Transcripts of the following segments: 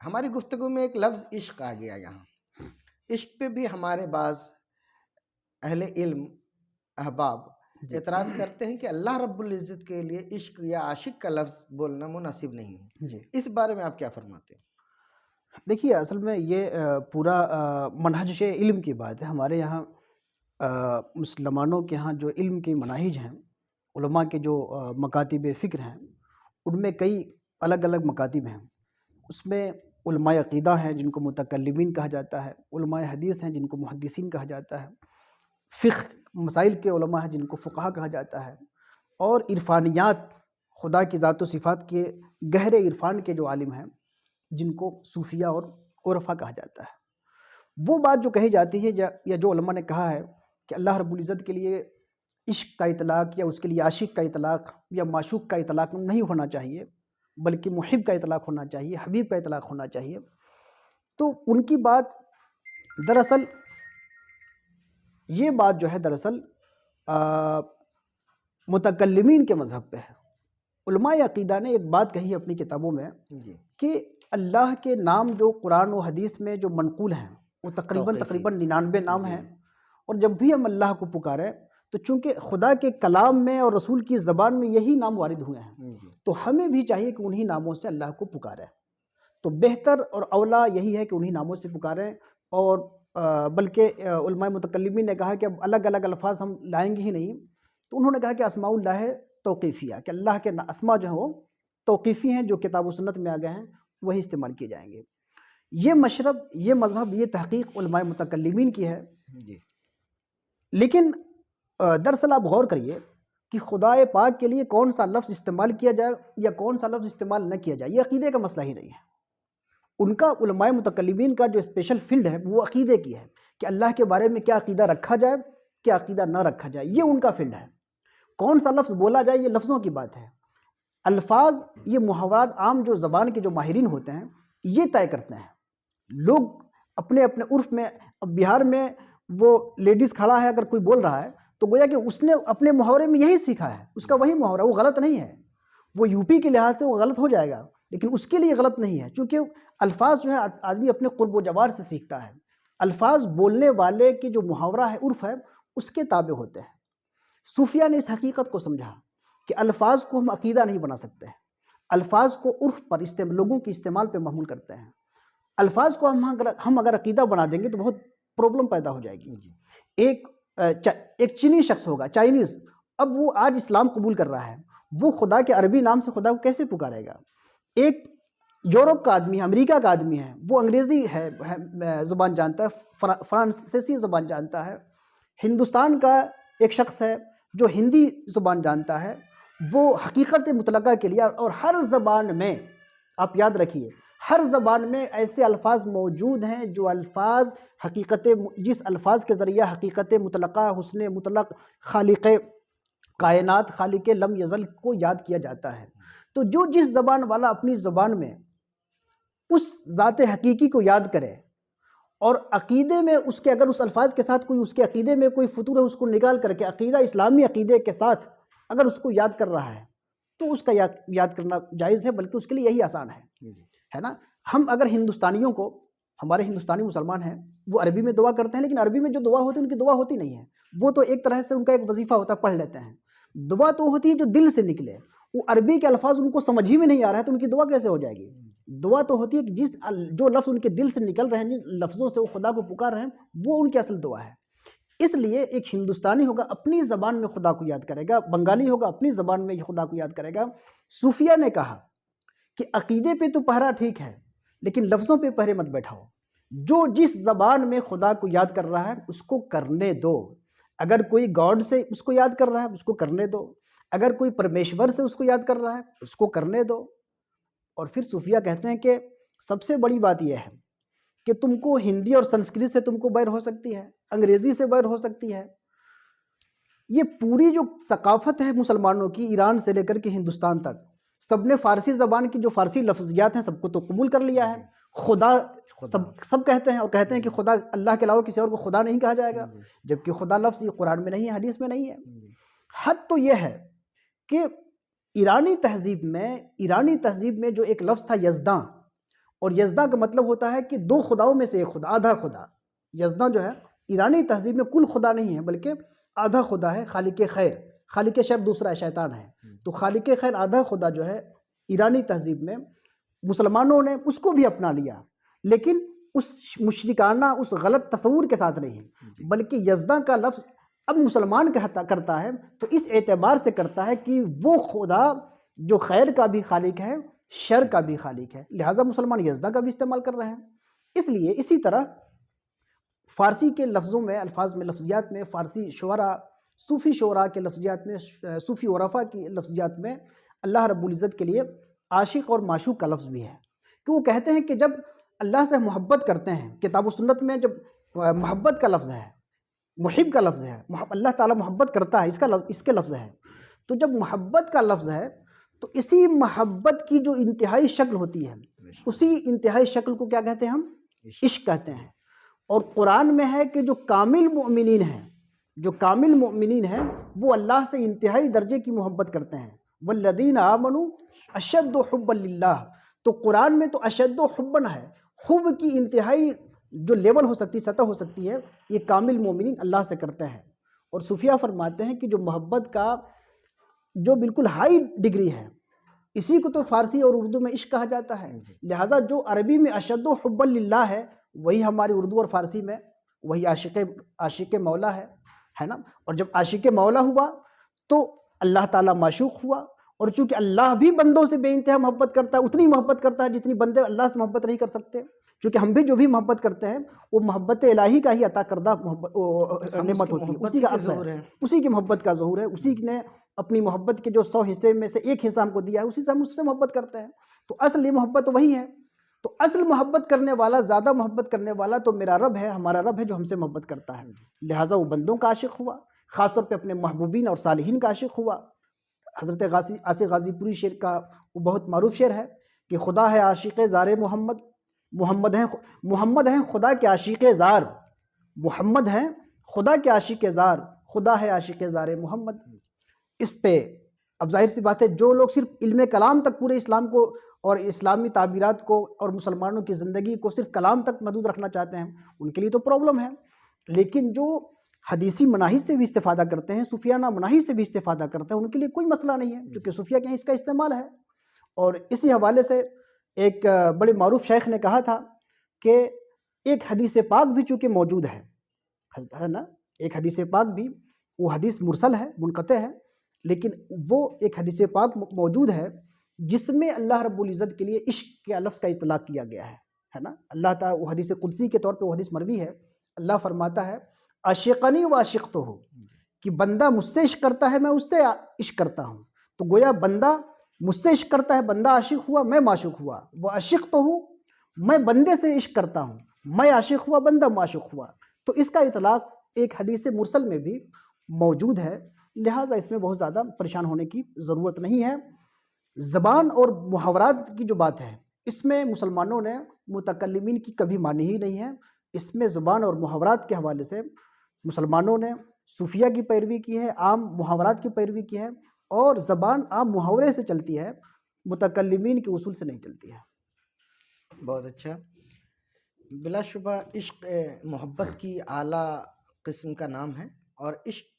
ہماری گفتگو میں ایک لفظ عشق آ گیا یہاں. عشق پہ بھی ہمارے بعض اہل علم احباب اعتراض کرتے ہیں کہ اللہ رب العزت کے لیے عشق یا عاشق کا لفظ بولنا مناسب نہیں ہے. اس بارے میں آپ کیا فرماتے ہیں؟ دیکھیے اصل میں یہ پورا منہج علم کی بات ہے. ہمارے یہاں مسلمانوں کے ہاں جو علم کے مناہج ہیں، علماء کے جو مکاتب فکر ہیں، ان میں کئی الگ الگ مکاتب ہیں. اس میں علماء عقیدہ ہیں جن کو متکلمین کہا جاتا ہے، علماء حدیث ہیں جن کو محدثین کہا جاتا ہے، فقہ مسائل کے علماء ہیں جن کو فقہا کہا جاتا ہے، اور عرفانیات خدا کی ذات و صفات کے گہرے عرفان کے جو عالم ہیں جن کو صوفیہ اور عرفا کہا جاتا ہے. وہ بات جو کہی جاتی ہے یا جو علماء نے کہا ہے کہ اللہ رب العزت کے لیے عشق کا اطلاق یا اس کے لیے عاشق کا اطلاق یا معشوق کا اطلاق نہیں ہونا چاہیے، بلکہ محب کا اطلاق ہونا چاہیے، حبیب کا اطلاق ہونا چاہیے. تو ان کی بات دراصل یہ بات جو ہے دراصل متکلمین کے مذہب پہ ہے. علماء عقیدہ نے ایک بات کہی اپنی کتابوں میں کہ اللہ کے نام جو قرآن و حدیث میں جو منقول ہیں وہ تقریباً 99 نام ہیں، اور جب بھی ہم اللہ کو پکاریں تو چونکہ خدا کے کلام میں اور رسول کی زبان میں یہی نام وارد ہوئے ہیں، تو ہمیں بھی چاہیے کہ انہی ناموں سے اللہ کو پکاریں. تو بہتر اور اولا یہی ہے کہ انہی ناموں سے پکاریں. اور بلکہ علماء متکلمین نے کہا کہ اب الگ الگ الفاظ ہم لائیں گے ہی نہیں، تو انہوں نے کہا کہ اسماء اللہ توقیفیہ، کہ اللہ کے اسماء جو ہیں وہ توقیفی ہیں، جو کتاب و سنت میں آ گئے ہیں وہی استعمال کیے جائیں گے. یہ مشرب، یہ مذہب، یہ تحقیق علماء متکلمین کی ہے. لیکن دراصل آپ غور کریے کہ خدا پاک کے لیے کون سا لفظ استعمال کیا جائے یا کون سا لفظ استعمال نہ کیا جائے، یہ عقیدے کا مسئلہ ہی نہیں ہے. ان کا علماء متکلمین کا جو اسپیشل فیلڈ ہے وہ عقیدے کی ہے کہ اللہ کے بارے میں کیا عقیدہ رکھا جائے، کیا عقیدہ نہ رکھا جائے. یہ ان کا فیلڈ ہے. کون سا لفظ بولا جائے یہ لفظوں کی بات ہے. الفاظ، یہ محاورات عام جو زبان کے جو ماہرین ہوتے ہیں یہ طے کرتے ہیں. لوگ اپنے اپنے عرف میں، اب بہار میں وہ لیڈیز کھڑا ہے، اگر کوئی بول رہا ہے تو گویا کہ اس نے اپنے محاورے میں یہی سیکھا ہے، اس کا وہی محاورہ، وہ غلط نہیں ہے. وہ یوپی کے لحاظ سے وہ غلط ہو جائے گا لیکن اس کے لیے غلط نہیں ہے، چونکہ الفاظ جو ہے آدمی اپنے قرب و جوار سے سیکھتا ہے. الفاظ بولنے والے کی جو محاورہ ہے، عرف ہے، اس کے تابع ہوتے ہیں. صوفیہ نے اس حقیقت کو سمجھا کہ الفاظ کو ہم عقیدہ نہیں بنا سکتے ہیں. الفاظ کو عرف پر لوگوں کے استعمال پہ محمول کرتے ہیں. الفاظ کو ہم اگر عقیدہ بنا دیں گے تو بہت پرابلم پیدا ہو جائے گی. ایک چینی شخص ہوگا، چائنیز، اب وہ آج اسلام قبول کر رہا ہے، وہ خدا کے عربی نام سے خدا کو کیسے پکارے گا؟ ایک یورپ کا آدمی ہے، امریکہ کا آدمی ہے، وہ انگریزی زبان جانتا ہے، فرانسیسی زبان جانتا ہے. ہندوستان کا ایک شخص ہے جو ہندی زبان جانتا ہے، وہ حقیقت مطلقہ کے لیے، اور ہر زبان میں آپ یاد رکھیے ہر زبان میں ایسے الفاظ موجود ہیں جو الفاظ جس الفاظ کے ذریعہ حقیقت مطلقہ، حسن مطلق، خالق کائنات، خالق لم یزل کو یاد کیا جاتا ہے. تو جو جس زبان والا اپنی زبان میں اس ذات حقیقی کو یاد کرے، اور عقیدے میں اس کے اگر اس الفاظ کے ساتھ کوئی اس کے عقیدے میں کوئی فطور ہے، اس کو نکال کر کے عقیدہ اسلامی عقیدے کے ساتھ اگر اس کو یاد کر رہا ہے تو اس کا یاد کرنا جائز ہے، بلکہ اس کے لیے یہی آسان ہے نا. ہم اگر ہندوستانیوں کو، ہمارے ہندوستانی مسلمان ہیں، وہ عربی میں دعا کرتے ہیں، لیکن عربی میں جو دعا ہوتی ہے ان کی دعا ہوتی نہیں ہے. وہ تو ایک طرح سے ان کا ایک وظیفہ ہوتا ہے، پڑھ لیتے ہیں. دعا تو ہوتی ہے جو دل سے نکلے. وہ عربی کے الفاظ ان کو سمجھ ہی میں نہیں آ رہا ہے تو ان کی دعا کیسے ہو جائے گی؟ دعا تو ہوتی ہے کہ جو لفظ ان کے دل سے نکل رہے ہیں، جن لفظوں سے وہ خدا کو پکار رہے ہیں، وہ ان کی اصل دعا ہے. اس لیے ایک ہندوستانی ہوگا اپنی زبان میں خدا کو یاد کرے گا، بنگالی ہوگا اپنی زبان میں خدا کو یاد کرے گا. صوفیہ نے کہا کہ عقیدے پہ تو پہرا ٹھیک ہے لیکن لفظوں پہ پہرے مت بیٹھاؤ. جو جس زبان میں خدا کو یاد کر رہا ہے اس کو کرنے دو. اگر کوئی گاڈ سے اس کو یاد کر رہا ہے اس کو کرنے دو، اگر کوئی پرمیشور سے اس کو یاد کر رہا ہے اس کو کرنے دو. اور پھر صوفیہ کہتے ہیں کہ سب سے بڑی بات یہ ہے کہ تم کو ہندی اور سنسکرت سے تم کو بیر ہو سکتی ہے، انگریزی سے بیر ہو سکتی ہے. یہ پوری جو ثقافت ہے مسلمانوں کی، ایران سے لے کر کے ہندوستان تک، سب نے فارسی زبان کی جو فارسی لفظیات ہیں سب کو تو قبول کر لیا ہے. خدا سب کہتے ہیں، اور کہتے ہیں کہ خدا، اللہ کے علاوہ کسی اور کو خدا نہیں کہا جائے گا، جبکہ خدا لفظ یہ قرآن میں نہیں ہے، حدیث میں نہیں ہے. حد تو یہ ہے کہ ایرانی تہذیب میں جو ایک لفظ تھا یزداں، اور یزداں کا مطلب ہوتا ہے کہ دو خداؤں میں سے ایک خدا، آدھا خدا۔ یزداں جو ہے ایرانی تہذیب میں کل خدا نہیں ہے بلکہ آدھا خدا ہے، خالق خیر۔ خالق شر دوسرا شیطان ہے، تو خالق خیر آدھا خدا جو ہے ایرانی تہذیب میں مسلمانوں نے اس کو بھی اپنا لیا، لیکن اس مشرکانہ اس غلط تصور کے ساتھ نہیں، بلکہ یزداں کا لفظ اب مسلمان کرتا ہے تو اس اعتبار سے کرتا ہے کہ وہ خدا جو خیر کا بھی خالق ہے، شر کا بھی خالق ہے، لہٰذا مسلمان یزداں کا بھی استعمال کر رہے ہیں۔ اس لیے اسی طرح فارسی کے لفظوں میں، الفاظ میں، لفظیات میں، فارسی شعراء، صوفی شعراء کے لفظیات میں، صوفی عرفاء کی لفظیات میں اللہ رب العزت کے لیے عاشق اور معشوق کا لفظ بھی ہے، کہ وہ کہتے ہیں کہ جب اللہ سے محبت کرتے ہیں، کتاب و سنت میں جب محبت کا لفظ ہے، محب کا لفظ ہے، اللہ تعالیٰ محبت کرتا ہے، اس کے لفظ ہے، تو جب محبت کا لفظ ہے تو اسی محبت کی جو انتہائی شکل ہوتی ہے، اسی انتہائی شکل کو کیا کہتے ہیں ہم؟ عشق کہتے ہیں۔ اور قرآن میں ہے کہ جو کامل مؤمنین ہیں، جو کامل مؤمنین ہیں وہ اللہ سے انتہائی درجے کی محبت کرتے ہیں، والذین آمنوا اشد حبا للہ۔ تو قرآن میں تو اشد حبا ہے، حب کی انتہائی جو لیول ہو سکتی، سطح ہو سکتی ہے، یہ کامل مومنین اللہ سے کرتے ہیں۔ اور صوفیہ فرماتے ہیں کہ جو محبت کا جو بالکل ہائی ڈگری ہے، اسی کو تو فارسی اور اردو میں عشق کہا جاتا ہے، لہٰذا جو عربی میں اشد حبا للہ ہے وہی ہماری اردو اور فارسی میں وہی عاشق مولا ہے نا۔ اور جب عاشق مولا ہوا تو اللہ تعالیٰ معشوق ہوا، اور چونکہ اللہ بھی بندوں سے بے انتہا محبت کرتا ہے، اتنی محبت کرتا ہے جتنی بندے اللہ سے محبت نہیں کر سکتے، چونکہ ہم بھی جو بھی محبت کرتے ہیں وہ محبت الہی کا ہی عطا کردہ نعمت ہوتی ہے، اسی کا اثر ہے، اسی کی محبت کا ظہور ہے، اسی نے اپنی محبت کے جو 100 حصے میں سے ایک حصہ ہم کو دیا ہے، اسی سے ہم اس سے محبت کرتے ہیں، تو اصل یہ محبت وہی ہے۔ تو اصل محبت کرنے والا، زیادہ محبت کرنے والا تو میرا رب ہے، ہمارا رب ہے جو ہم سے محبت کرتا ہے، لہٰذا وہ بندوں کا عاشق ہوا، خاص طور پہ اپنے محبوبین اور صالحین کا عاشق ہوا۔ حضرت عاصی غازی پوری شعر کا وہ بہت معروف شعر ہے کہ خدا ہے عاشق زار محمد، محمد ہیں خدا کے عاشق زار، محمد ہیں خدا کے عاشق زار، خدا ہے عاشق زار محمد۔ اس پہ اب ظاہر سی بات ہے جو لوگ صرف علم کلام تک پورے اسلام کو اور اسلامی تعبیرات کو اور مسلمانوں کی زندگی کو صرف کلام تک محدود رکھنا چاہتے ہیں، ان کے لیے تو پرابلم ہے، لیکن جو حدیثی مناہج سے بھی استفادہ کرتے ہیں، صوفیانہ مناہج سے بھی استفادہ کرتے ہیں، ان کے لیے کوئی مسئلہ نہیں ہے، کیونکہ صوفیہ کے اس کا استعمال ہے۔ اور اسی حوالے سے ایک بڑے معروف شیخ نے کہا تھا کہ ایک حدیث پاک بھی چونکہ موجود ہے نا، ایک حدیث پاک بھی، وہ حدیث مرسل ہے، منقطع ہے، لیکن وہ ایک حدیث پاک موجود ہے جس میں اللہ رب العزت کے لیے عشق کے لفظ کا اطلاق کیا گیا ہے نا۔ اللہ تعالیٰ وہ حدیث قدسی کے طور پہ وہ حدیث مروی ہے، اللہ فرماتا ہے عاشقنی و عاشقتہ، کہ بندہ مجھ سے عشق کرتا ہے، میں اس سے عشق کرتا ہوں، تو گویا بندہ مجھ سے عشق کرتا ہے، بندہ عاشق ہوا، میں معشوق ہوا، وہ عاشق تو ہوں، میں بندے سے عشق کرتا ہوں، میں عاشق ہوا، بندہ معشوق ہوا، تو اس کا اطلاق ایک حدیث مرسل میں بھی موجود ہے، لہٰذا اس میں بہت زیادہ پریشان ہونے کی ضرورت نہیں ہے۔ زبان اور محاورات کی جو بات ہے، اس میں مسلمانوں نے متکلمین کی کبھی مانی ہی نہیں ہے، اس میں زبان اور محاورات کے حوالے سے مسلمانوں نے صوفیہ کی پیروی کی ہے، عام محاورات کی پیروی کی ہے، اور زبان عام محاورے سے چلتی ہے، متکلمین کے اصول سے نہیں چلتی ہے۔ بہت اچھا۔ بلا شبہ عشق محبت کی اعلیٰ قسم کا نام ہے، اور عشق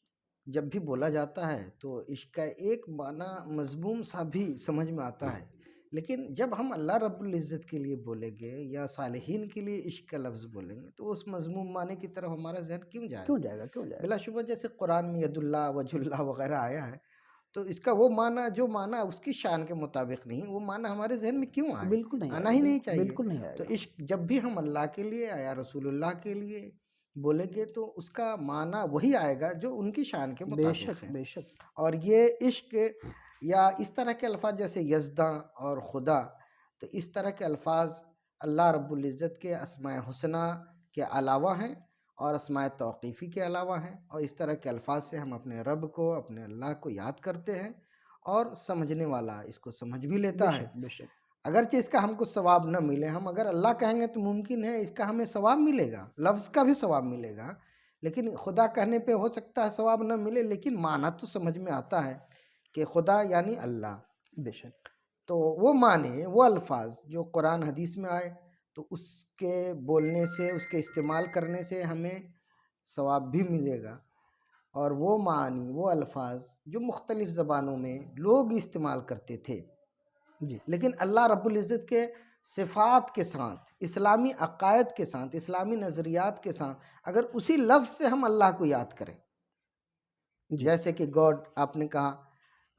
جب بھی بولا جاتا ہے تو عشق کا ایک معنی مضموم سا بھی سمجھ میں آتا ہے، لیکن جب ہم اللہ رب العزت کے لیے بولیں گے یا صالحین کے لیے عشق کا لفظ بولیں گے تو اس مضموم معنی کی طرف ہمارا ذہن کیوں جائے گا؟ بلا شبہ جیسے قرآن میں ید اللہ، وجہ اللہ وغیرہ آیا ہے، تو اس کا وہ معنی جو معنی اس کی شان کے مطابق نہیں، وہ معنی ہمارے ذہن میں کیوں آئے؟ بالکل نہیں آنا ہی نہیں چاہیے۔ بالکل نہیں آئے تو عشق جب بھی ہم اللہ کے لیے یا رسول اللہ کے لیے بولیں گے تو اس کا معنی وہی آئے گا جو ان کی شان کے مطابق ہے۔ بے شک۔ اور یہ عشق یا اس طرح کے الفاظ جیسے یزداں اور خدا، تو اس طرح کے الفاظ اللہ رب العزت کے اسماء حسنہ کے علاوہ ہیں اور اسماء توقیفی کے علاوہ ہیں، اور اس طرح کے الفاظ سے ہم اپنے رب کو، اپنے اللہ کو یاد کرتے ہیں، اور سمجھنے والا اس کو سمجھ بھی لیتا ہے۔ بے شک۔ اگرچہ اس کا ہم کو ثواب نہ ملے، ہم اگر اللہ کہیں گے تو ممکن ہے اس کا ہمیں ثواب ملے گا، لفظ کا بھی ثواب ملے گا، لیکن خدا کہنے پہ ہو سکتا ہے ثواب نہ ملے، لیکن معنی تو سمجھ میں آتا ہے کہ خدا یعنی اللہ۔ بے شک۔ تو وہ معنی، وہ الفاظ جو قرآن حدیث میں آئے تو اس کے بولنے سے، اس کے استعمال کرنے سے ہمیں ثواب بھی ملے گا، اور وہ معنی، وہ الفاظ جو مختلف زبانوں میں لوگ استعمال کرتے تھے، جی لیکن اللہ رب العزت کے صفات کے ساتھ، اسلامی عقائد کے ساتھ، اسلامی نظریات کے ساتھ اگر اسی لفظ سے ہم اللہ کو یاد کریں، جی جیسے کہ گاڈ آپ نے کہا،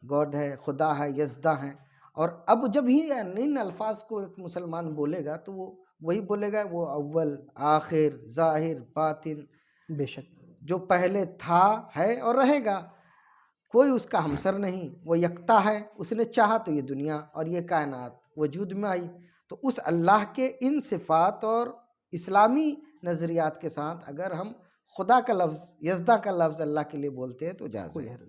گاڈ ہے، خدا ہے، یزدہ ہے، اور اب جب ہی ان الفاظ کو ایک مسلمان بولے گا تو وہ وہی بولے گا، وہ اول، آخر، ظاہر، باطن، بے شک جو پہلے تھا، ہے اور رہے گا، کوئی اس کا ہمسر نہیں، وہ یکتا ہے، اس نے چاہا تو یہ دنیا اور یہ کائنات وجود میں آئی۔ تو اس اللہ کے ان صفات اور اسلامی نظریات کے ساتھ اگر ہم خدا کا لفظ، یزدہ کا لفظ اللہ کے لیے بولتے ہیں تو جائز کوئی ہے۔ حرج